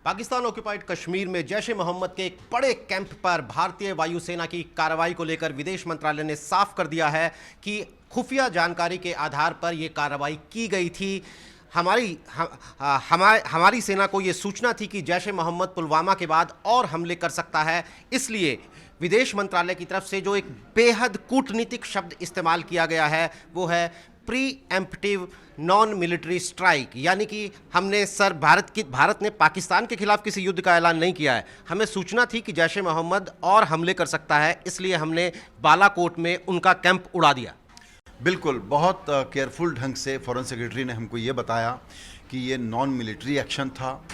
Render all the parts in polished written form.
Pakistan occupied Kashmir में जैश ए मोहम्मद के एक बड़े कैंप पर भारतीय वायुसेना की कार्रवाई को लेकर विदेश मंत्रालय ने साफ कर दिया है कि खुफिया जानकारी के आधार पर यह कार्रवाई की गई थी। हमारी सेना को यह सूचना थी कि जैश ए मोहम्मद पुलवामा के बाद और हमले कर सकता है, इसलिए विदेश मंत्रालय की तरफ से जो एक बेहद कूटनीतिक शब्द इस्तेमाल किया गया है वो है pre emptive non military strike. यानी कि हमने भारत ने पाकिस्तान के खिलाफ किसी युद्ध का ऐलान नहीं किया है। हमें सूचना थी कि जैश ए मोहम्मद और हमले कर सकता है, इसलिए हमने बालाकोट में उनका कैंप उड़ा दिया। बिल्कुल, बहुत केयरफुल ढंग से फॉरेन सेक्रेटरी ने हमको ये बताया कि ये नॉन मिलिट्री एक्शन था,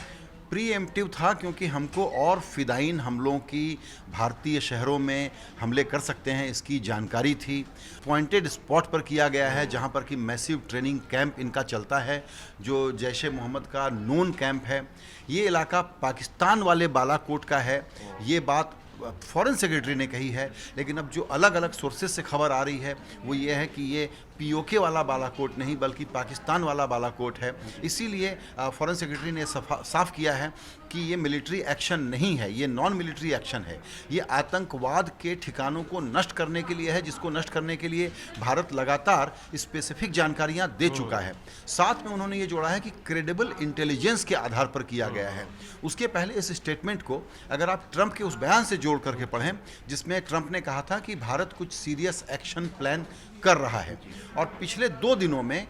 प्री एम्प्टिव था, क्योंकि हमको और फिदाइन हमलों की भारतीय शहरों में हमले कर सकते हैं इसकी जानकारी थी। पॉइंटेड स्पॉट पर किया गया है जहां पर कि मैसिव ट्रेनिंग कैंप इनका चलता है, जो जैश ए मोहम्मद का नोन कैंप है। ये इलाका पाकिस्तान वाले बालाकोट का है, ये बात फॉरेन सेक्रेटरी ने कही है। लेकिन अब जो अलग अलग सोर्सेज से खबर आ रही है वो ये है कि ये पीओके वाला बालाकोट नहीं बल्कि पाकिस्तान वाला बालाकोट है। इसीलिए फॉरेन सेक्रेटरी ने साफ किया है कि ये मिलिट्री एक्शन नहीं है, ये नॉन मिलिट्री एक्शन है। ये आतंकवाद के ठिकानों को नष्ट करने के लिए है, जिसको नष्ट करने के लिए भारत लगातार स्पेसिफिक जानकारियां दे चुका है। साथ में उन्होंने ये जोड़ा है कि क्रेडिबल इंटेलिजेंस के आधार पर किया गया है। उसके पहले इस स्टेटमेंट को अगर आप ट्रंप के उस बयान से जोड़ करके पढ़ें जिसमें ट्रंप ने कहा था कि भारत कुछ सीरियस एक्शन प्लान कर रहा है, और पिछले 2 दिनों में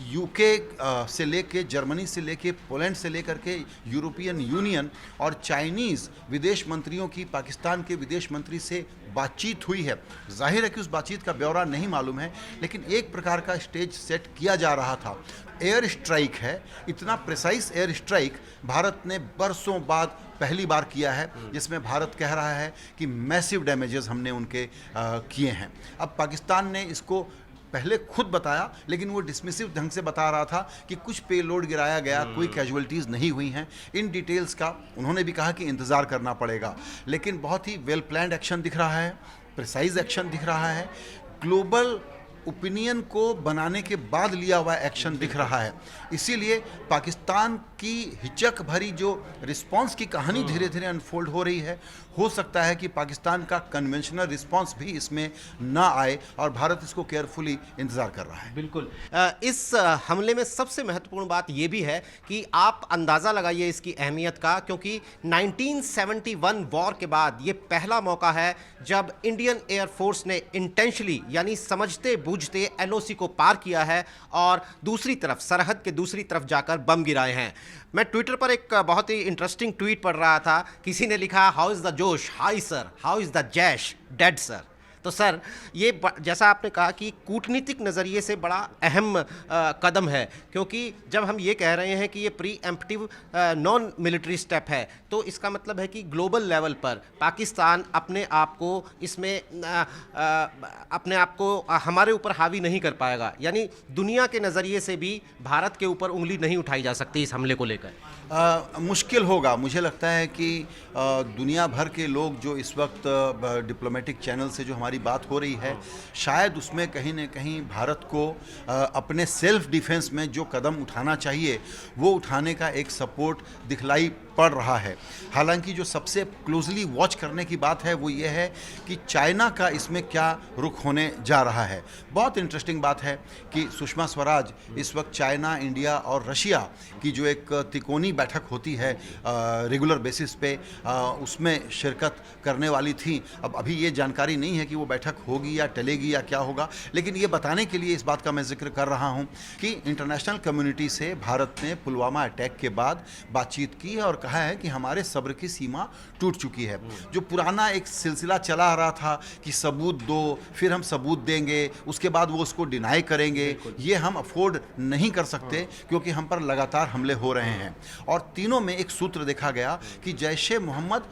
यूके से लेके जर्मनी से लेके पोलैंड से लेकर के यूरोपियन यूनियन और चाइनीज़ विदेश मंत्रियों की पाकिस्तान के विदेश मंत्री से बातचीत हुई है। जाहिर है कि उस बातचीत का ब्यौरा नहीं मालूम है, लेकिन एक प्रकार का स्टेज सेट किया जा रहा था। एयर स्ट्राइक है, इतना प्रिसाइज एयर स्ट्राइक भारत ने बरसों बाद पहली बार किया है, जिसमें भारत कह रहा है कि मैसिव डैमेजेस हमने उनके किए हैं। अब पाकिस्तान ने इसको पहले खुद बताया, लेकिन वो डिसमिसिव ढंग से बता रहा था कि कुछ पेलोड गिराया गया, कोई कैजुअलिटीज़ नहीं हुई हैं। इन डिटेल्स का उन्होंने भी कहा कि इंतज़ार करना पड़ेगा, लेकिन बहुत ही वेल प्लान्ड एक्शन दिख रहा है, प्रिसाइज एक्शन दिख रहा है, ग्लोबल ओपिनियन को बनाने के बाद लिया हुआ एक्शन दिख रहा है। इसीलिए पाकिस्तान की हिचक भरी जो रिस्पांस की कहानी धीरे धीरे अनफोल्ड हो रही है, हो सकता है कि पाकिस्तान का कन्वेंशनल रिस्पांस भी इसमें ना आए, और भारत इसको केयरफुली इंतज़ार कर रहा है। बिल्कुल। इस हमले में सबसे महत्वपूर्ण बात यह भी है कि आप अंदाज़ा लगाइए इसकी अहमियत का, क्योंकि 1971 वॉर के बाद ये पहला मौका है जब इंडियन एयरफोर्स ने इंटेंशनली यानी समझते बूझते एलओसी को पार किया है और दूसरी तरफ सरहद के दूसरी तरफ जाकर बम गिराए हैं। मैं ट्विटर पर एक बहुत ही इंटरेस्टिंग ट्वीट पढ़ रहा था, किसी ने लिखा हाउ इज़ द जोश, high sir, how is the Jaish, dead sir. तो सर ये जैसा आपने कहा कि कूटनीतिक नज़रिए से बड़ा अहम कदम है, क्योंकि जब हम ये कह रहे हैं कि ये pre emptive non military step है, तो इसका मतलब है कि ग्लोबल लेवल पर पाकिस्तान अपने आप को इसमें अपने आप को हमारे ऊपर हावी नहीं कर पाएगा। यानी दुनिया के नज़रिए से भी भारत के ऊपर उंगली नहीं उठाई जा सकती इस हमले को लेकर। मुश्किल होगा। मुझे लगता है कि दुनिया भर के लोग जो इस वक्त डिप्लोमेटिक चैनल से जो हमारी बात हो रही है, शायद उसमें कहीं न कहीं भारत को अपने सेल्फ डिफेंस में जो कदम उठाना चाहिए वो उठाने का एक सपोर्ट दिखलाई पड़ रहा है। हालांकि जो सबसे क्लोजली वॉच करने की बात है वो ये है कि चाइना का इसमें क्या रुख होने जा रहा है। बहुत इंटरेस्टिंग बात है कि सुषमा स्वराज इस वक्त चाइना, इंडिया और रशिया की जो एक तिकोनी बैठक होती है रेगुलर बेसिस पे, उसमें शिरकत करने वाली थी। अब अभी ये जानकारी नहीं है कि वो बैठक होगी या टलेगी या क्या होगा, लेकिन ये बताने के लिए इस बात का मैं जिक्र कर रहा हूँ कि इंटरनेशनल कम्युनिटी से भारत ने पुलवामा अटैक के बाद बातचीत की और कहा है कि हमारे सब्र की सीमा टूट चुकी है। जो पुराना एक सिलसिला चला आ रहा था कि सबूत दो, फिर हम सबूत देंगे, उसके बाद वो उसको डिनाई करेंगे, ये हम अफोर्ड नहीं कर सकते, क्योंकि हम पर लगातार हमले हो रहे हैं। और तीनों में एक सूत्र देखा गया कि Jaish e Mohammed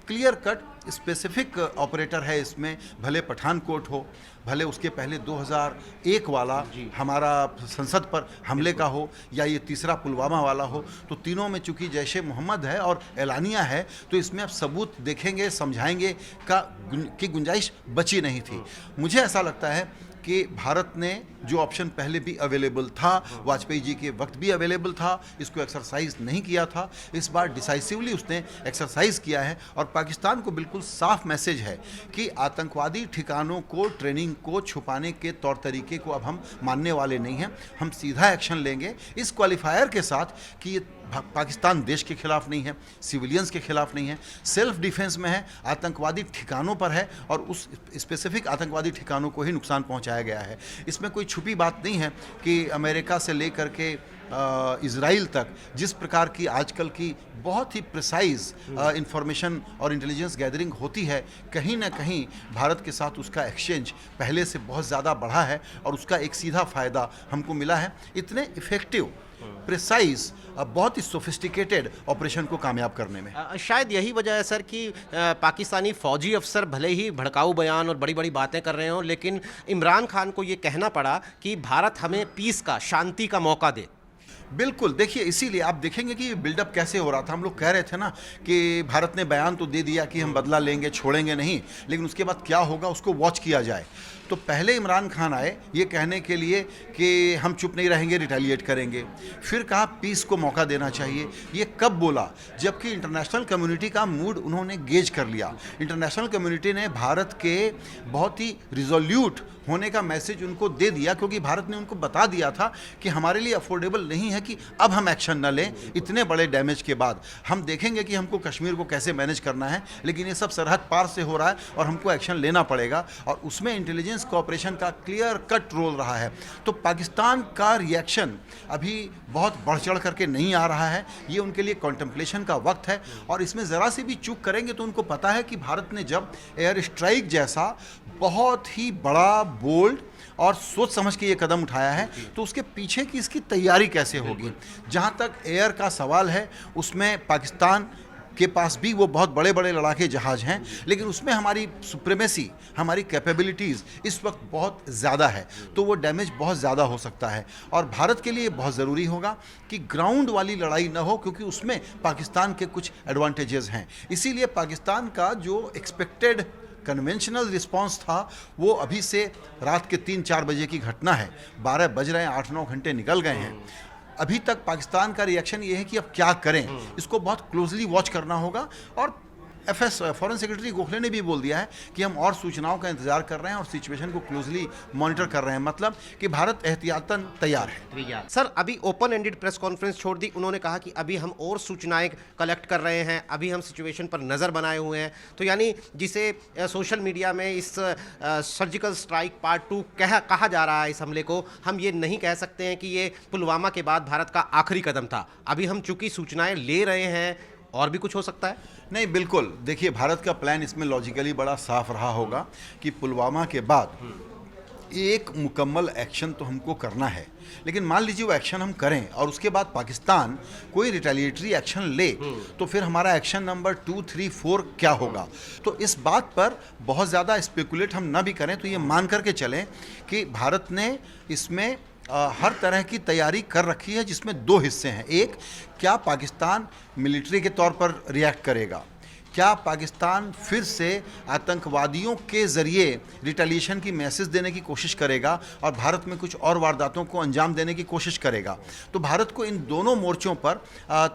clear cut specific operator है इसमें, भले पठानकोट हो, भले उसके पहले 2001 वाला हमारा संसद पर हमले का हो, या ये तीसरा पुलवामा वाला हो, तो तीनों में चूंकि जैश ए मोहम्मद है और एलानिया है, तो इसमें आप सबूत देखेंगे, समझाएंगे की गुंजाइश बची नहीं थी। मुझे ऐसा लगता है कि भारत ने जो ऑप्शन पहले भी अवेलेबल था, वाजपेयी जी के वक्त भी अवेलेबल था, इसको एक्सरसाइज नहीं किया था। इस बार डिसाइसिवली उसने एक्सरसाइज किया है और पाकिस्तान को बिल्कुल साफ मैसेज है कि आतंकवादी ठिकानों को, ट्रेनिंग को छुपाने के तौर तरीके को अब हम मानने वाले नहीं हैं। हम सीधा एक्शन लेंगे इस क्वालिफायर के साथ कि ये पाकिस्तान देश के खिलाफ नहीं है, सिविलियंस के खिलाफ नहीं है, सेल्फ डिफेंस में है, आतंकवादी ठिकानों पर है और उस स्पेसिफिक आतंकवादी ठिकानों को ही नुकसान पहुंचाया गया है। इसमें कोई छुपी बात नहीं है कि अमेरिका से लेकर के इज़राइल तक जिस प्रकार की आजकल की बहुत ही प्रिसाइज इंफॉर्मेशन और इंटेलिजेंस गैदरिंग होती है, कहीं ना कहीं भारत के साथ उसका एक्सचेंज पहले से बहुत ज़्यादा बढ़ा है और उसका एक सीधा फ़ायदा हमको मिला है। इतने इफ़ेक्टिव, प्रिसाइज, बहुत ही सोफिस्टिकेटेड ऑपरेशन को कामयाब करने में। शायद यही वजह है सर कि पाकिस्तानी फौजी अफसर भले ही भड़काऊ बयान और बड़ी बड़ी बातें कर रहे हों, लेकिन इमरान खान को ये कहना पड़ा कि भारत हमें पीस का, शांति का मौका दे। बिल्कुल, देखिए इसीलिए आप देखेंगे कि बिल्डअप कैसे हो रहा था। हम लोग कह रहे थे ना कि भारत ने बयान तो दे दिया कि हम बदला लेंगे, छोड़ेंगे नहीं, लेकिन उसके बाद क्या होगा उसको वॉच किया जाए। तो पहले इमरान खान आए ये कहने के लिए कि हम चुप नहीं रहेंगे, रिटेलिएट करेंगे। फिर कहा पीस को मौका देना चाहिए। ये कब बोला? जबकि इंटरनेशनल कम्युनिटी का मूड उन्होंने गेज कर लिया। इंटरनेशनल कम्युनिटी ने भारत के बहुत ही रिजोल्यूट होने का मैसेज उनको दे दिया, क्योंकि भारत ने उनको बता दिया था कि हमारे लिए अफोर्डेबल नहीं है कि अब हम एक्शन न लें इतने बड़े डैमेज के बाद। हम देखेंगे कि हमको कश्मीर को कैसे मैनेज करना है, लेकिन ये सब सरहद पार से हो रहा है और हमको एक्शन लेना पड़ेगा और उसमें इंटेलिजेंस कोऑपरेशन का क्लियर कट रोल रहा है। तो पाकिस्तान का रिएक्शन अभी बहुत बढ़ चढ़ करके नहीं आ रहा है। ये उनके लिए कॉन्टेम्पलेशन का वक्त है और इसमें ज़रा सी भी चूक करेंगे तो उनको पता है कि भारत ने जब एयर स्ट्राइक जैसा बहुत ही बड़ा, बोल्ड और सोच समझ के ये कदम उठाया है तो उसके पीछे की इसकी तैयारी कैसे होगी। जहाँ तक एयर का सवाल है उसमें पाकिस्तान के पास भी वो बहुत बड़े बड़े लड़ाके जहाज़ हैं, लेकिन उसमें हमारी सुप्रीमेसी, हमारी कैपेबिलिटीज़ इस वक्त बहुत ज़्यादा है, तो वो डैमेज बहुत ज़्यादा हो सकता है। और भारत के लिए बहुत ज़रूरी होगा कि ग्राउंड वाली लड़ाई ना हो, क्योंकि उसमें पाकिस्तान के कुछ एडवांटेजेस हैं। इसीलिए पाकिस्तान का जो एक्सपेक्टेड कन्वेंशनल रिस्पांस था वो अभी से रात के 3-4 बजे की घटना है, 12 बज रहे हैं, 8-9 घंटे निकल गए हैं। अभी तक पाकिस्तान का रिएक्शन ये है कि अब क्या करें, इसको बहुत क्लोजली वॉच करना होगा। और एफएस फॉरेन सेक्रेटरी गोखले ने भी बोल दिया है कि हम और सूचनाओं का इंतजार कर रहे हैं और सिचुएशन को क्लोजली मॉनिटर कर रहे हैं, मतलब कि भारत एहतियातन तैयार है। सर अभी ओपन एंडेड प्रेस कॉन्फ्रेंस छोड़ दी, उन्होंने कहा कि अभी हम और सूचनाएं कलेक्ट कर रहे हैं, अभी हम सिचुएशन पर नज़र बनाए हुए हैं। तो यानी जिसे सोशल मीडिया में इस सर्जिकल स्ट्राइक पार्ट 2 कहा जा रहा है इस हमले को, हम ये नहीं कह सकते हैं कि ये पुलवामा के बाद भारत का आखिरी कदम था। अभी हम चूंकि सूचनाएं ले रहे हैं, और भी कुछ हो सकता है। नहीं, बिल्कुल, देखिए भारत का प्लान इसमें लॉजिकली बड़ा साफ रहा होगा कि पुलवामा के बाद एक मुकम्मल एक्शन तो हमको करना है, लेकिन मान लीजिए वो एक्शन हम करें और उसके बाद पाकिस्तान कोई रिटेलिएटरी एक्शन ले तो फिर हमारा एक्शन नंबर 2, 3, 4 क्या होगा। तो इस बात पर बहुत ज़्यादा स्पेकुलेट हम ना भी करें, तो ये मान करके चलें कि भारत ने इसमें हर तरह की तैयारी कर रखी है, जिसमें 2 हिस्से हैं। एक, क्या पाकिस्तान मिलिट्री के तौर पर रिएक्ट करेगा, क्या पाकिस्तान फिर से आतंकवादियों के ज़रिए रिटेलिएशन की मैसेज देने की कोशिश करेगा और भारत में कुछ और वारदातों को अंजाम देने की कोशिश करेगा। तो भारत को इन दोनों मोर्चों पर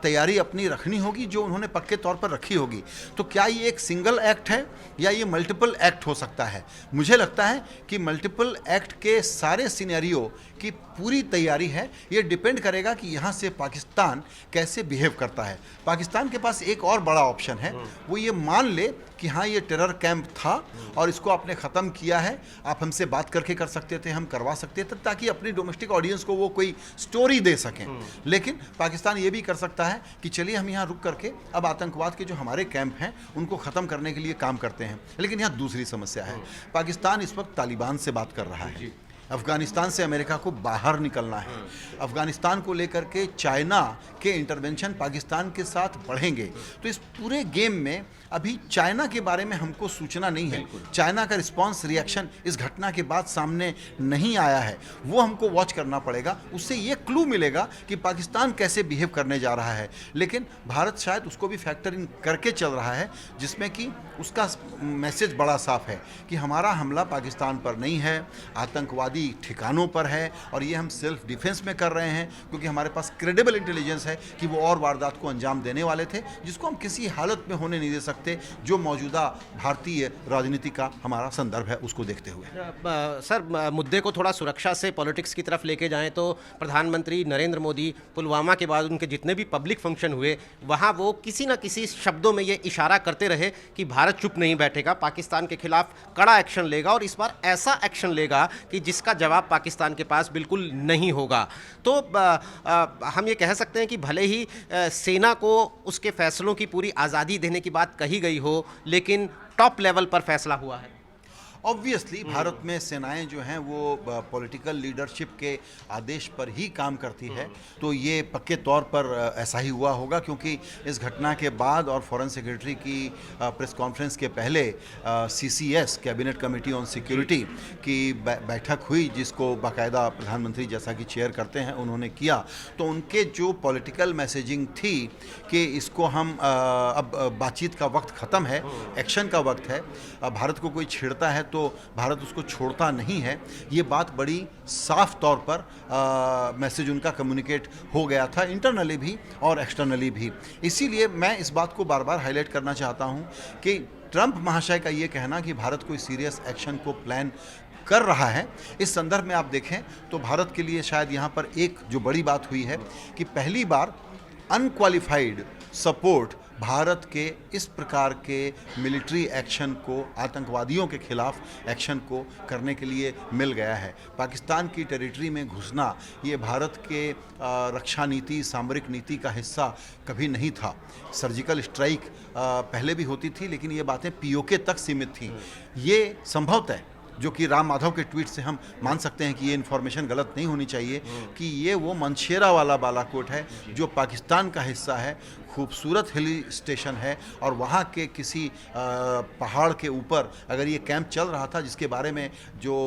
तैयारी अपनी रखनी होगी, जो उन्होंने पक्के तौर पर रखी होगी। तो क्या ये एक सिंगल एक्ट है या ये मल्टीपल एक्ट हो सकता है? मुझे लगता है कि मल्टीपल एक्ट के सारे सिनेरियो की पूरी तैयारी है। ये डिपेंड करेगा कि यहाँ से पाकिस्तान कैसे बिहेव करता है। पाकिस्तान के पास एक और बड़ा ऑप्शन है, वो ये मान ले कि हाँ ये टेरर कैंप था और इसको आपने ख़त्म किया है, आप हमसे बात करके कर सकते थे, हम करवा सकते थे, ताकि अपनी डोमेस्टिक ऑडियंस को वो कोई स्टोरी दे सकें। लेकिन पाकिस्तान ये भी कर सकता है कि चलिए हम यहाँ रुक करके अब आतंकवाद के जो हमारे कैंप हैं उनको ख़त्म करने के लिए काम करते हैं। लेकिन यहाँ दूसरी समस्या है, पाकिस्तान इस वक्त तालिबान से बात कर रहा है। अफगानिस्तान से अमेरिका को बाहर निकलना है, अफगानिस्तान को लेकर के चाइना के इंटरवेंशन पाकिस्तान के साथ बढ़ेंगे। तो इस पूरे गेम में अभी चाइना के बारे में हमको सूचना नहीं है, चाइना का रिस्पांस रिएक्शन इस घटना के बाद सामने नहीं आया है, वो हमको वॉच करना पड़ेगा। उससे ये क्लू मिलेगा कि पाकिस्तान कैसे बिहेव करने जा रहा है, लेकिन भारत शायद उसको भी फैक्टर इन करके चल रहा है, जिसमें कि उसका मैसेज बड़ा साफ है कि हमारा हमला पाकिस्तान पर नहीं है, आतंकवादी ठिकानों पर है और ये हम सेल्फ डिफेंस में कर रहे हैं, क्योंकि हमारे पास क्रेडिबल इंटेलिजेंस है कि वो और वारदात को अंजाम देने वाले थे, जिसको हम किसी हालत में होने नहीं दे सकते, जो मौजूदा भारतीय राजनीति का हमारा संदर्भ है उसको देखते हुए। सर, मुद्दे को थोड़ा सुरक्षा से पॉलिटिक्स की तरफ लेके जाएं तो प्रधानमंत्री नरेंद्र मोदी पुलवामा के बाद उनके जितने भी पब्लिक फंक्शन हुए वहाँ वो किसी न किसी शब्दों में ये इशारा करते रहे कि भारत चुप नहीं बैठेगा, पाकिस्तान के खिलाफ कड़ा एक्शन लेगा और इस बार ऐसा एक्शन लेगा कि जिसका जवाब पाकिस्तान के पास बिल्कुल नहीं होगा। तो हम ये कह सकते हैं कि भले ही सेना को उसके फैसलों की पूरी आज़ादी देने की बात कही गई हो, लेकिन टॉप लेवल पर फैसला हुआ है। ऑब्वियसली भारत में सेनाएं जो हैं वो पॉलिटिकल लीडरशिप के आदेश पर ही काम करती है, तो ये पक्के तौर पर ऐसा ही हुआ होगा, क्योंकि इस घटना के बाद और फॉरेन सेक्रेटरी की प्रेस कॉन्फ्रेंस के पहले CCS cabinet committee on security की बैठक हुई, जिसको बाकायदा प्रधानमंत्री जैसा कि चेयर करते हैं उन्होंने किया। तो उनके जो पॉलिटिकल मैसेजिंग थी कि इसको हम अब बातचीत का वक्त ख़त्म है, एक्शन का वक्त है, भारत को कोई छेड़ता है तो भारत उसको छोड़ता नहीं है, ये बात बड़ी साफ तौर पर मैसेज उनका कम्युनिकेट हो गया था, इंटरनली भी और एक्सटर्नली भी। इसीलिए मैं इस बात को बार बार हाईलाइट करना चाहता हूं कि ट्रंप महाशय का ये कहना कि भारत कोई सीरियस एक्शन को प्लान कर रहा है, इस संदर्भ में आप देखें तो भारत के लिए शायद यहाँ पर एक जो बड़ी बात हुई है कि पहली बार अनक्वालिफाइड सपोर्ट भारत के इस प्रकार के मिलिट्री एक्शन को, आतंकवादियों के खिलाफ एक्शन को करने के लिए मिल गया है। पाकिस्तान की टेरिटरी में घुसना ये भारत के रक्षा नीति, सामरिक नीति का हिस्सा कभी नहीं था। सर्जिकल स्ट्राइक पहले भी होती थी, लेकिन ये बातें POK तक सीमित थीं। ये संभवतः, जो कि राम माधव के ट्वीट से हम मान सकते हैं कि ये इन्फॉर्मेशन गलत नहीं होनी चाहिए, कि ये वो मनशेरा वाला बालाकोट है जो पाकिस्तान का हिस्सा है, खूबसूरत हिल स्टेशन है, और वहाँ के किसी पहाड़ के ऊपर अगर ये कैंप चल रहा था, जिसके बारे में जो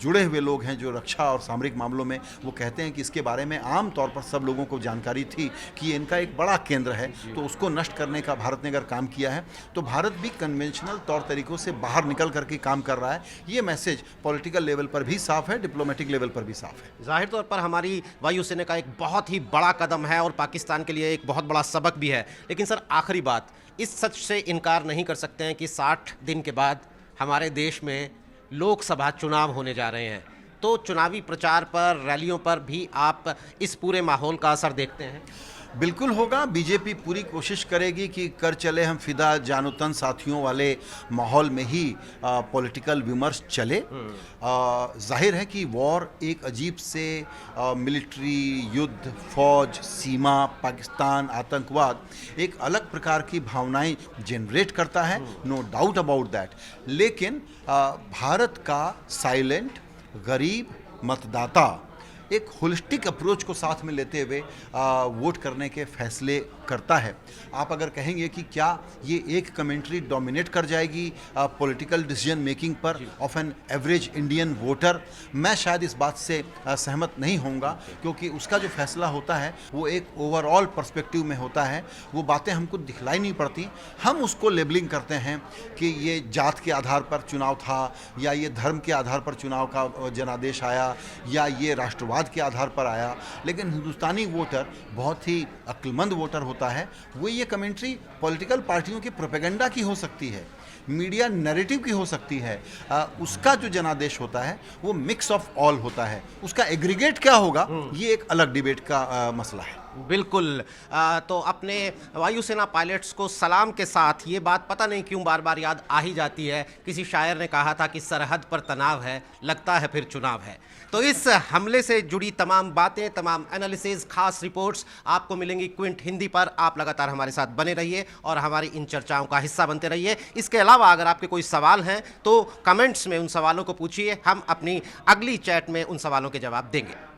जुड़े हुए लोग हैं जो रक्षा और सामरिक मामलों में, वो कहते हैं कि इसके बारे में आम तौर पर सब लोगों को जानकारी थी कि ये इनका एक बड़ा केंद्र है, तो उसको नष्ट करने का भारत ने अगर काम किया है तो भारत भी कन्वेंशनल तौर तरीकों से बाहर निकल करके काम कर रहा है। ये मैसेज पॉलिटिकल लेवल पर भी साफ है, डिप्लोमेटिक लेवल पर भी साफ है। जाहिर तौर पर हमारी वायुसेना का एक बहुत ही बड़ा कदम है और पाकिस्तान के लिए एक बहुत बड़ा सबक भी है। लेकिन सर, आखिरी बात, इस सच से इनकार नहीं कर सकते हैं कि 60 दिन के बाद हमारे देश में लोकसभा चुनाव होने जा रहे हैं, तो चुनावी प्रचार पर, रैलियों पर भी आप इस पूरे माहौल का असर देखते हैं? बिल्कुल होगा। बीजेपी पूरी कोशिश करेगी कि कर चले हम फिदा जानो तन साथियों वाले माहौल में ही पॉलिटिकल विमर्श चले। जाहिर है कि वॉर एक अजीब से मिलिट्री, युद्ध, फौज, सीमा, पाकिस्तान, आतंकवाद एक अलग प्रकार की भावनाएं जनरेट करता है, नो डाउट अबाउट दैट। लेकिन भारत का साइलेंट गरीब मतदाता एक होलिस्टिक अप्रोच को साथ में लेते हुए वोट करने के फैसले करता है। आप अगर कहेंगे कि क्या ये एक कमेंट्री डोमिनेट कर जाएगी पॉलिटिकल डिसीजन मेकिंग पर of an average Indian voter, मैं शायद इस बात से सहमत नहीं होऊंगा, क्योंकि उसका जो फैसला होता है वो एक ओवरऑल पर्सपेक्टिव में होता है। वो बातें हमको दिखलाई नहीं पड़ती, हम उसको लेबलिंग करते हैं कि ये जात के आधार पर चुनाव था, या ये धर्म के आधार पर चुनाव का जनादेश आया, या ये राष्ट्रवाद के आधार पर आया। लेकिन हिंदुस्तानी वोटर बहुत ही अक्लमंद वोटर होता है। वो ये कमेंट्री पॉलिटिकल पार्टियों की प्रोपेगेंडा की हो सकती है, मीडिया नैरेटिव की हो सकती है, उसका जो जनादेश होता है वो मिक्स ऑफ ऑल होता है। उसका एग्रीगेट क्या होगा ये एक अलग डिबेट का मसला है। बिल्कुल। तो अपने वायुसेना पायलट्स को सलाम के साथ ये बात पता नहीं क्यों बार बार याद आ ही जाती है। किसी शायर ने कहा था कि सरहद पर तनाव है, लगता है फिर चुनाव है। तो इस हमले से जुड़ी तमाम बातें, तमाम एनालिसिस, खास रिपोर्ट्स आपको मिलेंगी क्विंट हिंदी पर। आप लगातार हमारे साथ बने रहिए और हमारी इन चर्चाओं का हिस्सा बनते रहिए। इसके अलावा अगर आपके कोई सवाल हैं तो कमेंट्स में उन सवालों को पूछिए, हम अपनी अगली चैट में उन सवालों के जवाब देंगे।